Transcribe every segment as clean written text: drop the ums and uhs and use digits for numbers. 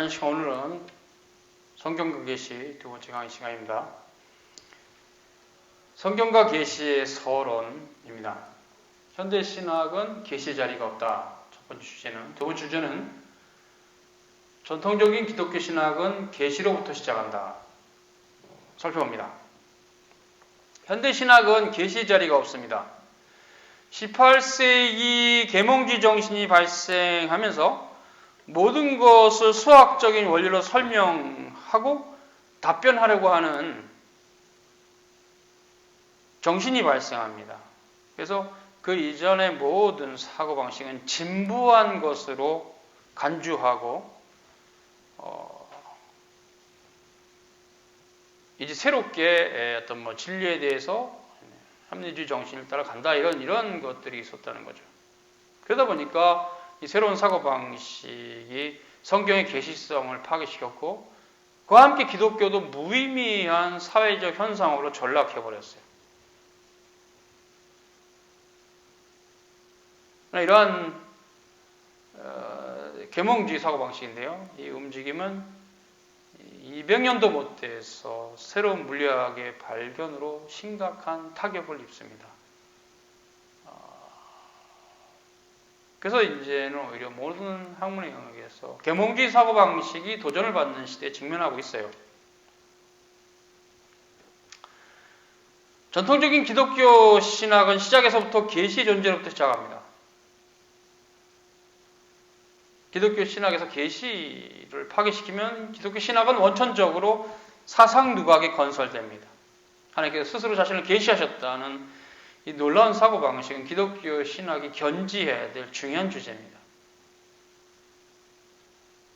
안녕하십니까. 오늘은 성경과 계시 두 번째 강의 시간입니다. 성경과 계시의 서론입니다. 현대신학은 계시의 자리가 없다. 첫 번째 주제는. 두 번째 주제는 전통적인 기독교 신학은 계시로부터 시작한다. 살펴봅니다. 현대신학은 계시의 자리가 없습니다. 18세기 계몽주의 정신이 발생하면서 모든 것을 수학적인 원리로 설명하고 답변하려고 하는 정신이 발생합니다. 그래서 그 이전의 모든 사고방식은 진부한 것으로 간주하고 이제 새롭게 어떤 진리에 대해서 합리주의 정신을 따라간다 이런 것들이 있었다는 거죠. 그러다 보니까 이 새로운 사고방식이 성경의 계시성을 파괴시켰고 그와 함께 기독교도 무의미한 사회적 현상으로 전락해버렸어요. 이러한 계몽주의 사고방식인데요. 이 움직임은 200년도 못 돼서 새로운 물리학의 발견으로 심각한 타격을 입습니다. 그래서 이제는 오히려 모든 학문의 영역에서 계몽주의 사고방식이 도전을 받는 시대에 직면하고 있어요. 전통적인 기독교 신학은 시작에서부터 계시의 존재로부터 시작합니다. 기독교 신학에서 계시를 파괴시키면 기독교 신학은 원천적으로 사상 누각에 건설됩니다. 하나님께서 스스로 자신을 계시하셨다는 이 놀라운 사고방식은 기독교 신학이 견지해야 될 중요한 주제입니다.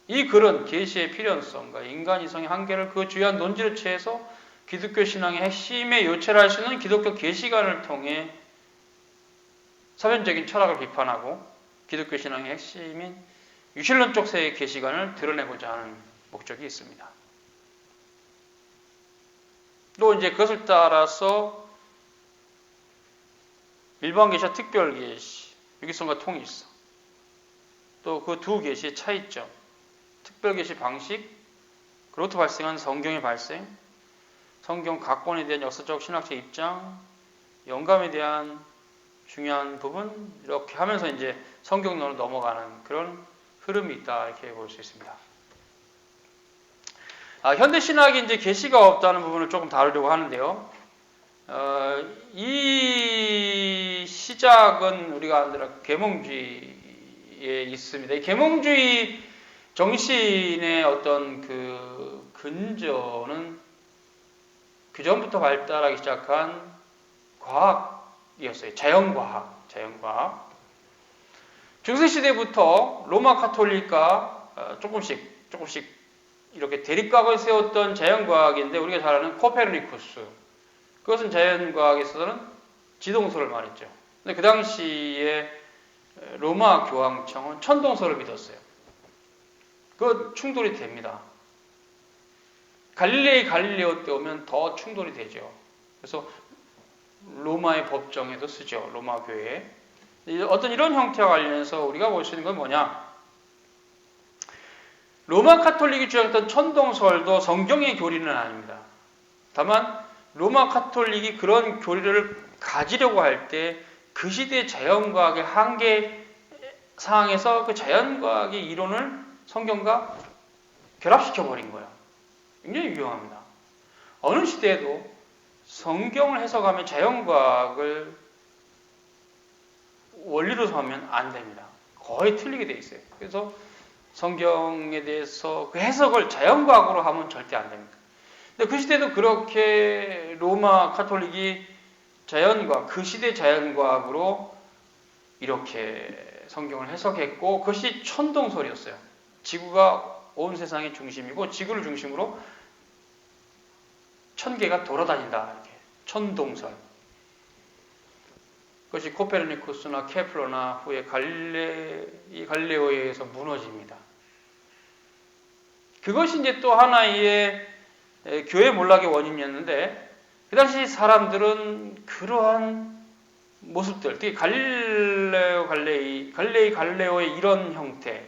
이 글은 계시의 필연성과 인간 이성의 한계를 그 주요한 논지로 취해서 기독교 신앙의 핵심에 요체를 할 수 있는 기독교 계시관을 통해 사변적인 철학을 비판하고 기독교 신앙의 핵심인 유실론적 세의 계시관을 드러내고자 하는 목적이 있습니다. 또 이제 그것을 따라서 일반 계시와 특별 계시, 유기성과 통일성, 또 그 두 계시의 차이점, 특별 계시 방식, 그로부터 발생한 성경의 발생, 성경 각본에 대한 역사적 신학적 입장, 영감에 대한 중요한 부분, 이렇게 하면서 이제 성경론으로 넘어가는 그런 흐름이 있다 이렇게 볼 수 있습니다. 현대 신학이 이제 계시가 없다는 부분을 조금 다루려고 하는데요. 이 시작은 우리가 계몽주의에 있습니다. 이 계몽주의 정신의 어떤 그 근저는 그 전부터 발달하기 시작한 과학이었어요. 자연과학. 중세시대부터 로마 카톨릭과 조금씩 이렇게 대립각을 세웠던 자연과학인데 우리가 잘 아는 코페르니쿠스. 그것은 자연과학에서는 지동설을 말했죠. 근데 그 당시에 로마 교황청은 천동설을 믿었어요. 그 충돌이 됩니다. 갈릴레오 때 오면 더 충돌이 되죠. 그래서 로마의 법정에도 쓰죠. 로마 교회에. 어떤 이런 형태와 관련해서 우리가 볼 수 있는 건 뭐냐? 로마 카톨릭이 주장했던 천동설도 성경의 교리는 아닙니다. 다만 로마 카톨릭이 그런 교리를 가지려고 할 때 그 시대의 자연과학의 한계 상황에서 그 자연과학의 이론을 성경과 결합시켜버린 거예요. 굉장히 유용합니다. 어느 시대에도 성경을 해석하면 자연과학을 원리로 삼으면 안 됩니다. 거의 틀리게 돼 있어요. 그래서 성경에 대해서 그 해석을 자연과학으로 하면 절대 안 됩니다. 근데 그 시대도 그렇게 로마 카톨릭이 자연과학, 그 시대 자연과학으로 이렇게 성경을 해석했고 그것이 천동설이었어요. 지구가 온 세상의 중심이고 지구를 중심으로 천계가 돌아다닌다. 이렇게 천동설. 그것이 코페르니쿠스나 케플러나 후에 갈릴레오에 의해서 무너집니다. 그것이 이제 또 하나의 교회 몰락의 원인이었는데 그 당시 사람들은 그러한 모습들, 특히 갈릴레오의 이런 형태,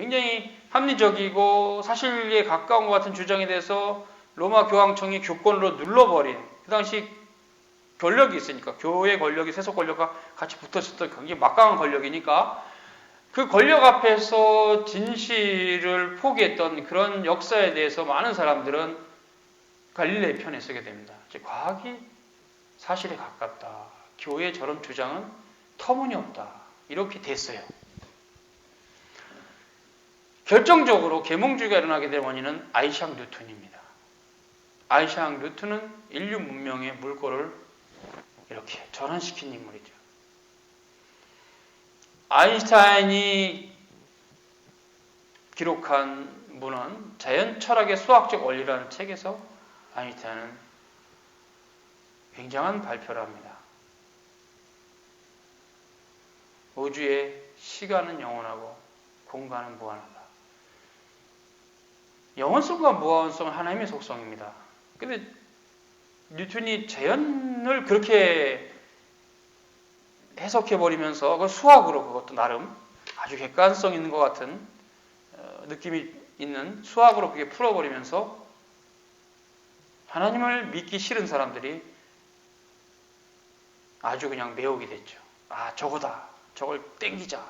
굉장히 합리적이고 사실에 가까운 것 같은 주장에 대해서 로마 교황청이 교권으로 눌러버린, 그 당시 권력이 있으니까, 교회 권력이 세속 권력과 같이 붙었었던 굉장히 막강한 권력이니까 그 권력 앞에서 진실을 포기했던 그런 역사에 대해서 많은 사람들은 갈릴레의 편에 서게 됩니다. 즉 과학이 사실에 가깝다, 교회의 저런 주장은 터무니없다, 이렇게 됐어요. 결정적으로 계몽주의가 일어나게 된 원인은 아이작 뉴턴입니다. 아이작 뉴턴은 인류 문명의 물꼬를 이렇게 전환시킨 인물이죠. 아인슈타인이 기록한 문헌 자연 철학의 수학적 원리라는 책에서 아인슈타인은 굉장한 발표를 합니다. 우주의 시간은 영원하고 공간은 무한하다. 영원성과 무한성은 하나님의 속성입니다. 근데 뉴턴이 자연을 그렇게 해석해버리면서 그 수학으로, 그것도 나름 아주 객관성 있는 것 같은 느낌이 있는 수학으로 그게 풀어버리면서 하나님을 믿기 싫은 사람들이 아주 그냥 매혹이 됐죠. 아, 저거다, 저걸 땡기자,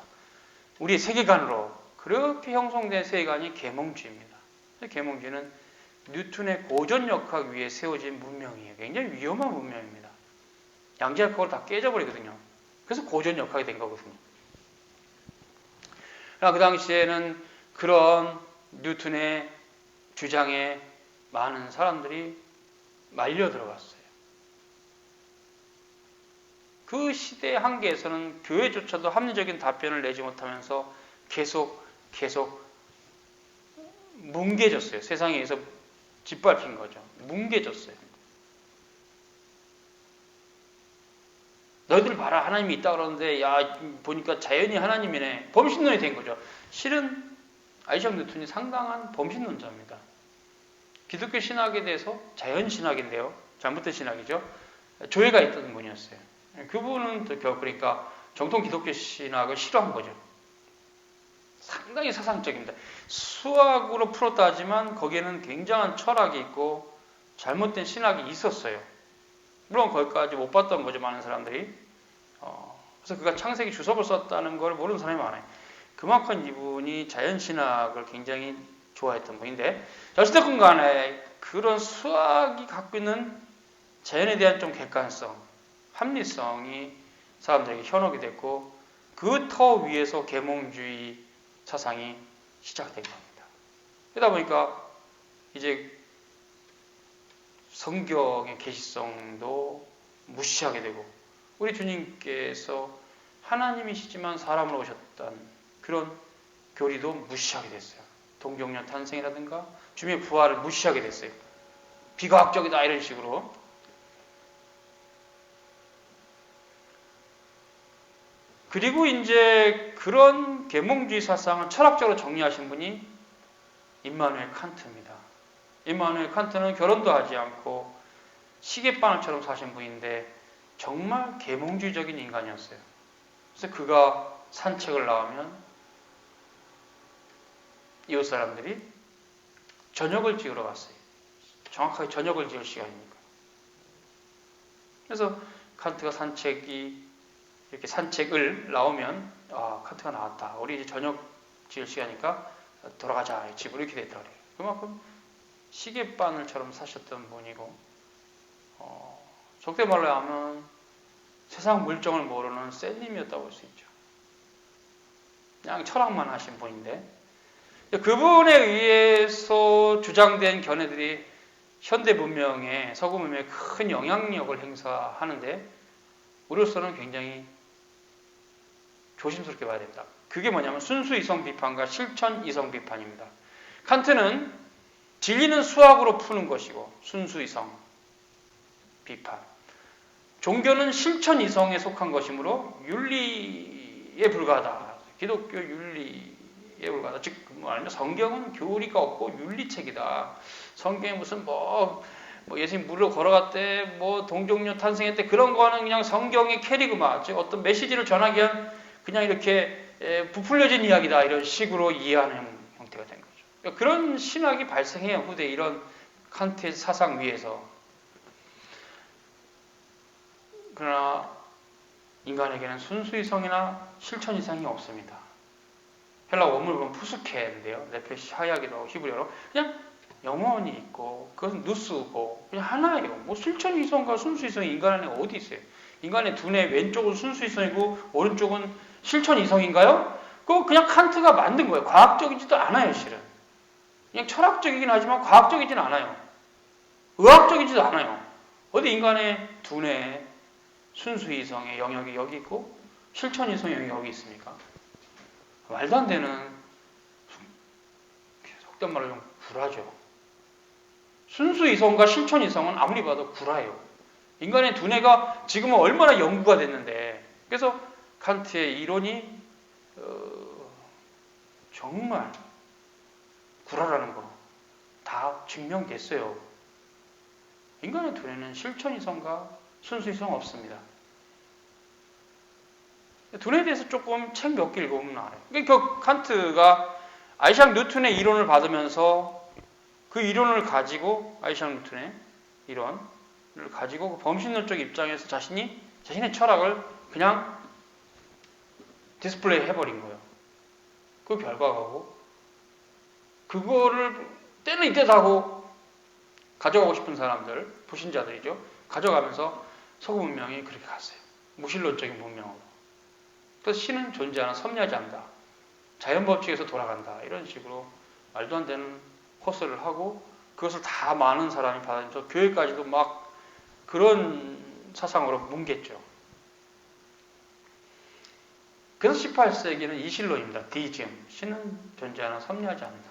우리의 세계관으로. 그렇게 형성된 세계관이 계몽주의입니다. 계몽주의는 뉴턴의 고전역학 위에 세워진 문명이에요. 굉장히 위험한 문명입니다. 양자역학으로 다 깨져버리거든요. 그래서 고전역학이 된 거거든요. 그 당시에는 그런 뉴턴의 주장에 많은 사람들이 말려 들어갔어요. 그 시대의 한계에서는 교회조차도 합리적인 답변을 내지 못하면서 계속 뭉개졌어요. 세상에 의해서 짓밟힌 거죠. 뭉개졌어요. 너희들 봐라, 하나님이 있다 그러는데 야, 보니까 자연이 하나님이네. 범신론이 된 거죠. 실은 아이작 뉴턴이 상당한 범신론자입니다. 기독교 신학에 대해서, 자연신학인데요, 잘못된 신학이죠, 조예가 있던 분이었어요. 그분은 그러니까 정통 기독교 신학을 싫어한 거죠. 상당히 사상적입니다. 수학으로 풀었다지만 거기에는 굉장한 철학이 있고 잘못된 신학이 있었어요. 물론 거기까지 못 봤던 거죠, 많은 사람들이. 그래서 그가 창세기 주석을 썼다는 걸 모르는 사람이 많아요. 그만큼 이분이 자연신학을 굉장히 좋아했던 분인데, 어쨌든 간에 그런 수학이 갖고 있는 자연에 대한 좀 객관성, 합리성이 사람들에게 현혹이 됐고, 그 터 위에서 계몽주의 사상이 시작된 겁니다. 그러다 보니까 이제 성경의 계시성도 무시하게 되고, 우리 주님께서 하나님이시지만 사람으로 오셨다는 그런 교리도 무시하게 됐어요. 동정녀 탄생이라든가 주님의 부활을 무시하게 됐어요. 비과학적이다, 이런 식으로. 그리고 이제 그런 계몽주의 사상을 철학적으로 정리하신 분이 임마누엘 칸트입니다. 임마누엘 칸트는 결혼도 하지 않고 시계바늘처럼 사신 분인데 정말 계몽주의적인 인간이었어요. 그래서 그가 산책을 나오면 이웃 사람들이 저녁을 지으러 갔어요. 정확하게 저녁을 지을 시간이니까. 그래서 칸트가 이렇게 산책을 나오면, 아, 칸트가 나왔다, 우리 이제 저녁 지을 시간이니까 돌아가자, 집으로, 이렇게 됐다 그래요. 그만큼 시계바늘처럼 사셨던 분이고, 속된 말로 하면 세상 물정을 모르는 쌤님이었다고 볼 수 있죠. 그냥 철학만 하신 분인데, 그분에 의해서 주장된 견해들이 현대 문명에, 서구 문명에 큰 영향력을 행사하는데 우리로서는 굉장히 조심스럽게 봐야 된다. 그게 뭐냐면 순수 이성 비판과 실천 이성 비판입니다. 칸트는 진리는 수학으로 푸는 것이고, 순수 이성 비판. 종교는 실천 이성에 속한 것이므로 윤리에 불과하다. 기독교 윤리에 불과하다. 즉, 성경은 교리가 없고 윤리책이다. 성경에 무슨 예수님 무리로 걸어갔대, 동정녀 탄생했대, 그런 거는 그냥 성경의 캐리그마, 즉 어떤 메시지를 전하기 위한 그냥 이렇게 부풀려진 이야기다 이런 식으로 이해하는 형태가 된 거죠. 그러니까 그런 신학이 발생해요. 후대 이런 칸트의 사상 위에서. 그러나 인간에게는 순수이성이나 실천이성이 없습니다. 헬라 원문을 보면 푸스케인데요. 네페시 하야기도 하고 히브리어로 그냥 영원히 있고 그것은 누스고 그냥 하나예요. 뭐 실천이성과 순수이성이 인간 안에 어디 있어요? 인간의 두뇌 왼쪽은 순수이성이고 오른쪽은 실천이성인가요? 그거 그냥 칸트가 만든 거예요. 과학적이지도 않아요, 실은. 그냥 철학적이긴 하지만 과학적이진 않아요. 의학적이지도 않아요. 어디 인간의 두뇌 순수이성의 영역이 여기 있고 실천이성의 영역이 여기 있습니까? 말도 안 되는 속된 말로 좀 구라죠. 순수이성과 실천이성은 아무리 봐도 구라예요. 인간의 두뇌가 지금은 얼마나 연구가 됐는데 그래서 칸트의 이론이 정말 구라라는 거 다 증명됐어요. 인간의 두뇌는 실천이성과 순수이성 없습니다. 두뇌에 대해서 조금 책 몇 개 읽어보면 알아요. 그러니까 칸트가 아이작 뉴턴의 이론을 받으면서 그 이론을 가지고 아이작 뉴턴의 이론을 가지고 그 범신론적 입장에서 자신의 철학을 그냥 디스플레이 해버린 거예요. 그 결과가고 그거를 때는 이때다 하고 가져가고 싶은 사람들, 불신자들이죠. 가져가면서 서구 문명이 그렇게 갔어요. 무신론적인 문명으로. 그래서 신은 존재하나 섭리하지 않는다. 자연법칙에서 돌아간다. 이런 식으로 말도 안 되는 코스를 하고 그것을 다 많은 사람이 받아들여서 교회까지도 막 그런 사상으로 뭉갰죠. 그래서 18세기는 이신론입니다. 디즘. 신은 존재하나 섭리하지 않는다.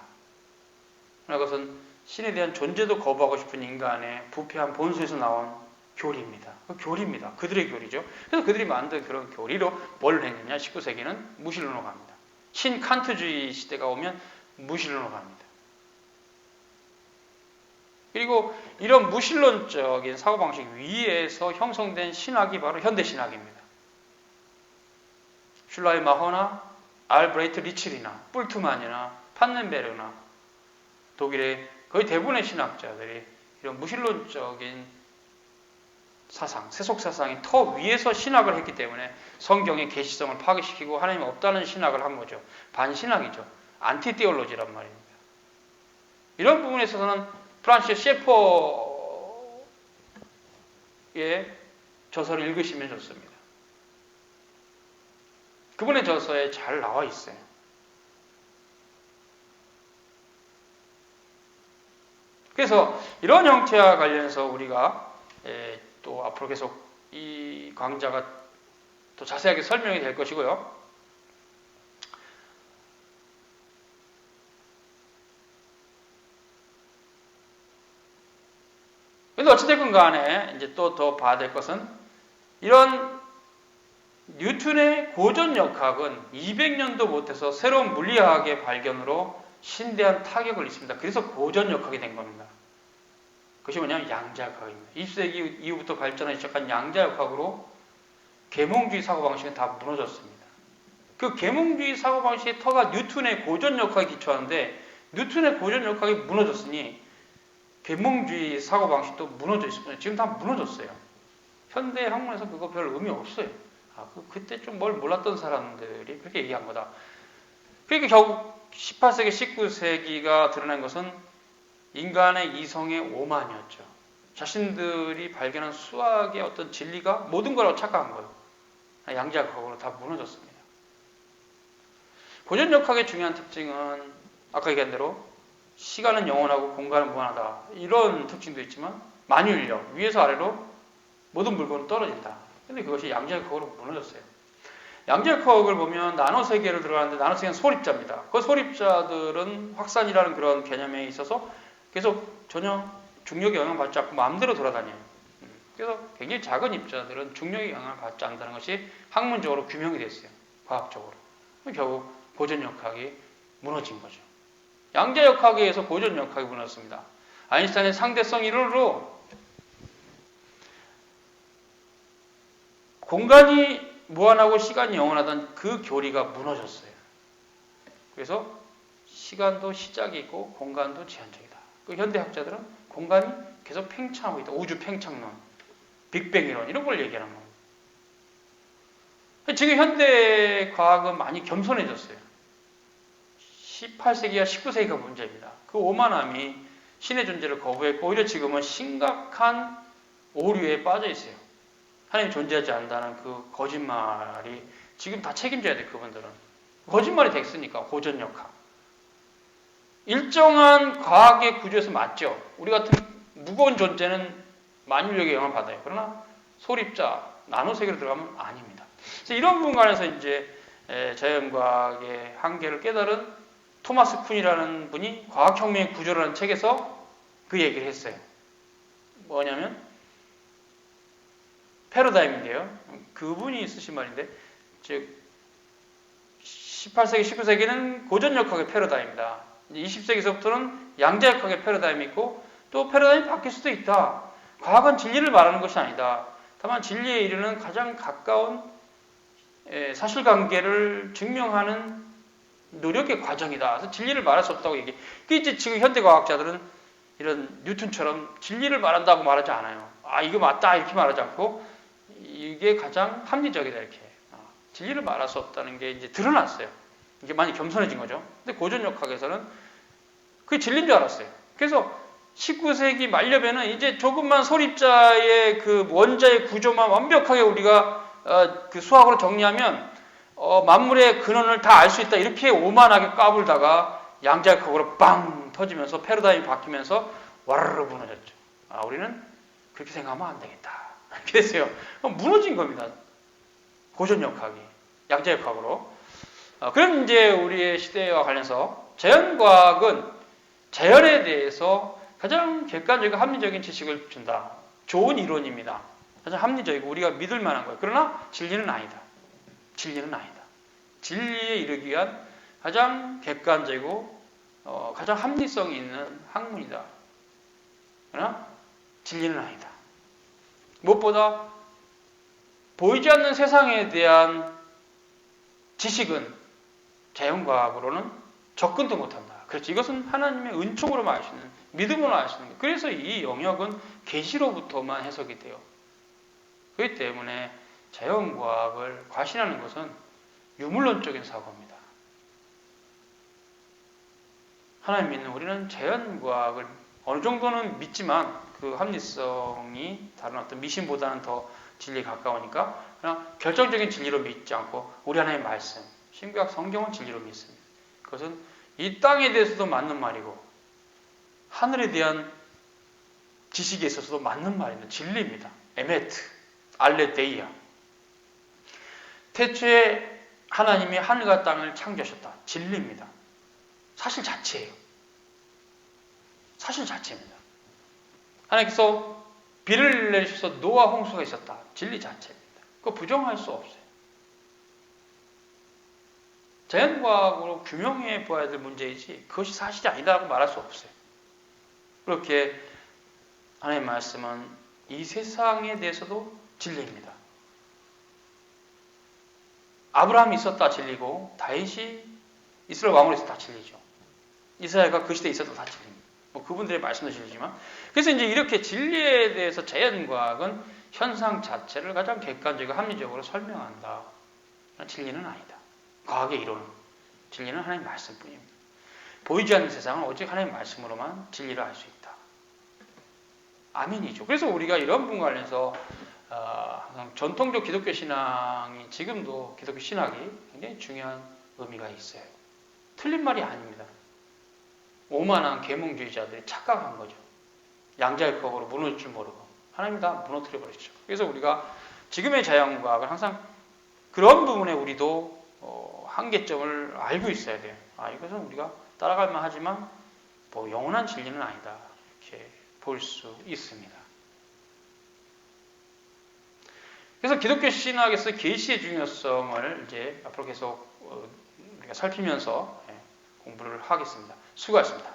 그것은 신에 대한 존재도 거부하고 싶은 인간의 부패한 본소에서 나온 교리입니다. 교리입니다. 그들의 교리죠. 그래서 그들이 만든 그런 교리로 뭘 했느냐? 19세기는 무신론으로 갑니다. 신칸트주의 시대가 오면 무신론으로 갑니다. 그리고 이런 무신론적인 사고방식 위에서 형성된 신학이 바로 현대신학입니다. 슐라이마허나 알브레이트 리칠이나 뿔트만이나 판넨베르나 독일의 거의 대부분의 신학자들이 이런 무신론적인 사상, 세속사상이 터 위에서 신학을 했기 때문에 성경의 계시성을 파괴시키고 하나님이 없다는 신학을 한 거죠. 반신학이죠. 안티티올로지란 말입니다. 이런 부분에 있어서는 프란시스 셰퍼의 저서를 읽으시면 좋습니다. 그분의 저서에 잘 나와 있어요. 그래서 이런 형태와 관련해서 우리가 또 앞으로 계속 이 강좌가 또 자세하게 설명이 될 것이고요. 근데 어찌됐건 간에 이제 또 더 봐야 될 것은 이런 뉴턴의 고전역학은 200년도 못해서 새로운 물리학의 발견으로 신대한 타격을 입습니다. 그래서 고전역학이 된 겁니다. 그것이 뭐냐면 양자역학입니다. 20세기 이후부터 발전하기 시작한 양자역학으로 계몽주의 사고방식은 다 무너졌습니다. 그 계몽주의 사고방식의 터가 뉴턴의 고전역학에 기초하는데 뉴턴의 고전역학이 무너졌으니 계몽주의 사고방식도 무너져 있습니다. 지금 다 무너졌어요. 현대 학문에서 그거 별 의미 없어요. 그때 좀 뭘 몰랐던 사람들이 그렇게 얘기한 거다. 그러니까 결국 18세기, 19세기가 드러난 것은 인간의 이성의 오만이었죠. 자신들이 발견한 수학의 어떤 진리가 모든 거라고 착각한 거예요. 양자역학으로 다 무너졌습니다. 고전역학의 중요한 특징은 아까 얘기한 대로 시간은 영원하고 공간은 무한하다. 이런 특징도 있지만 만유인력, 위에서 아래로 모든 물건은 떨어진다. 근데 그것이 양자역학으로 무너졌어요. 양자역학을 보면 나노세계로 들어가는데 나노세계는 소립자입니다. 그 소립자들은 확산이라는 그런 개념에 있어서 계속 전혀 중력의 영향을 받지 않고 마음대로 돌아다녀요. 그래서 굉장히 작은 입자들은 중력의 영향을 받지 않는다는 것이 학문적으로 규명이 됐어요. 과학적으로. 결국 고전역학이 무너진 거죠. 양자역학에 의해서 고전역학이 무너졌습니다. 아인슈타인의 상대성 이론으로 공간이 무한하고 시간이 영원하던 그 교리가 무너졌어요. 그래서 시간도 시작이 있고 공간도 제한적이다. 그 현대학자들은 공간이 계속 팽창하고 있다. 우주 팽창론, 빅뱅 이론 이런 걸 얘기하는 겁니다. 지금 현대 과학은 많이 겸손해졌어요. 18세기와 19세기가 문제입니다. 그 오만함이 신의 존재를 거부했고 오히려 지금은 심각한 오류에 빠져 있어요. 하나님이 존재하지 않는다는 그 거짓말이 지금 다 책임져야 돼요. 그분들은. 거짓말이 됐으니까 고전역학. 일정한 과학의 구조에서 맞죠. 우리 같은 무거운 존재는 만유력의 영향을 받아요. 그러나 소립자, 나노세계로 들어가면 아닙니다. 그래서 이런 공간에서 이제 자연과학의 한계를 깨달은 토마스 쿤이라는 분이 과학혁명의 구조라는 책에서 그 얘기를 했어요. 뭐냐면 패러다임인데요. 그분이 쓰신 말인데, 즉 18세기, 19세기는 고전역학의 패러다임이다. 20세기서부터는 양자역학의 패러다임이 있고 또 패러다임이 바뀔 수도 있다. 과학은 진리를 말하는 것이 아니다. 다만 진리에 이르는 가장 가까운 사실관계를 증명하는 노력의 과정이다. 그래서 진리를 말할 수 없다고 얘기해. 이제 지금 현대과학자들은 이런 뉴턴처럼 진리를 말한다고 말하지 않아요. 아, 이거 맞다 이렇게 말하지 않고 이게 가장 합리적이다 이렇게. 진리를 말할 수 없다는 게 이제 드러났어요. 이게 많이 겸손해진 거죠. 근데 고전역학에서는 그게 진리인 줄 알았어요. 그래서 19세기 말엽에는 이제 조금만 소립자의 그 원자의 구조만 완벽하게 우리가 그 수학으로 정리하면 만물의 근원을 다 알 수 있다 이렇게 오만하게 까불다가 양자역학으로 빵 터지면서 패러다임이 바뀌면서 와르르 무너졌죠. 아, 우리는 그렇게 생각하면 안 되겠다. 그랬어요. 무너진 겁니다. 고전역학이 양자역학으로. 그럼 이제 우리의 시대와 관련해서 자연과학은 자연에 대해서 가장 객관적이고 합리적인 지식을 준다. 좋은 이론입니다. 가장 합리적이고 우리가 믿을 만한 거예요. 그러나 진리는 아니다. 진리는 아니다. 진리에 이르기 위한 가장 객관적이고 가장 합리성이 있는 학문이다. 그러나 진리는 아니다. 무엇보다 보이지 않는 세상에 대한 지식은 자연과학으로는 접근도 못한다. 그렇지. 이것은 하나님의 은총으로만 알 수 있는, 믿음으로 알 수 있는 거예요. 그래서 이 영역은 계시로부터만 해석이 돼요. 그렇기 때문에 자연과학을 과신하는 것은 유물론적인 사고입니다. 하나님 믿는 우리는 자연과학을 어느 정도는 믿지만 그 합리성이 다른 어떤 미신보다는 더 진리에 가까우니까 그냥 결정적인 진리로 믿지 않고 우리 하나님의 말씀, 신구약 성경은 진리로 믿습니다. 그것은 이 땅에 대해서도 맞는 말이고 하늘에 대한 지식에 있어서도 맞는 말입니다. 진리입니다. 에메트, 알레데이아. 태초에 하나님이 하늘과 땅을 창조하셨다. 진리입니다. 사실 자체예요. 사실 자체입니다. 하나님께서 비를 내리셔서 노아 홍수가 있었다. 진리 자체입니다. 그거 부정할 수 없어요. 자연과학으로 규명해 보아야 될 문제이지 그것이 사실이 아니다라고 말할 수 없어요. 그렇게 하나님의 말씀은 이 세상에 대해서도 진리입니다. 아브라함이 있었다 진리고 다윗이 이스라엘 왕으로 있었다 진리죠. 이스라엘과 그 시대에 있어도 다 진리입니다. 뭐 그분들의 말씀도 진리지만 그래서 이제 이렇게 진리에 대해서 자연과학은 현상 자체를 가장 객관적이고 합리적으로 설명한다. 진리는 아니다. 과학의 이론은 진리는 하나님의 말씀뿐입니다. 보이지 않는 세상은 오직 하나님의 말씀으로만 진리를 알 수 있다. 아멘이죠. 그래서 우리가 이런 부분과 관련해서 항상 전통적 기독교 신앙이 지금도 기독교 신학이 굉장히 중요한 의미가 있어요. 틀린 말이 아닙니다. 오만한 계몽주의자들이 착각한 거죠. 양자역학으로 무너질 줄 모르고 하나님이 다 무너뜨려 버리죠. 그래서 우리가 지금의 자연과학을 항상 그런 부분에 우리도 한계점을 알고 있어야 돼요. 이것은 우리가 따라갈 만하지만 뭐 영원한 진리는 아니다. 이렇게 볼 수 있습니다. 그래서 기독교 신학에서 계시의 중요성을 이제 앞으로 계속 우리가 살피면서 공부를 하겠습니다. 수고하셨습니다.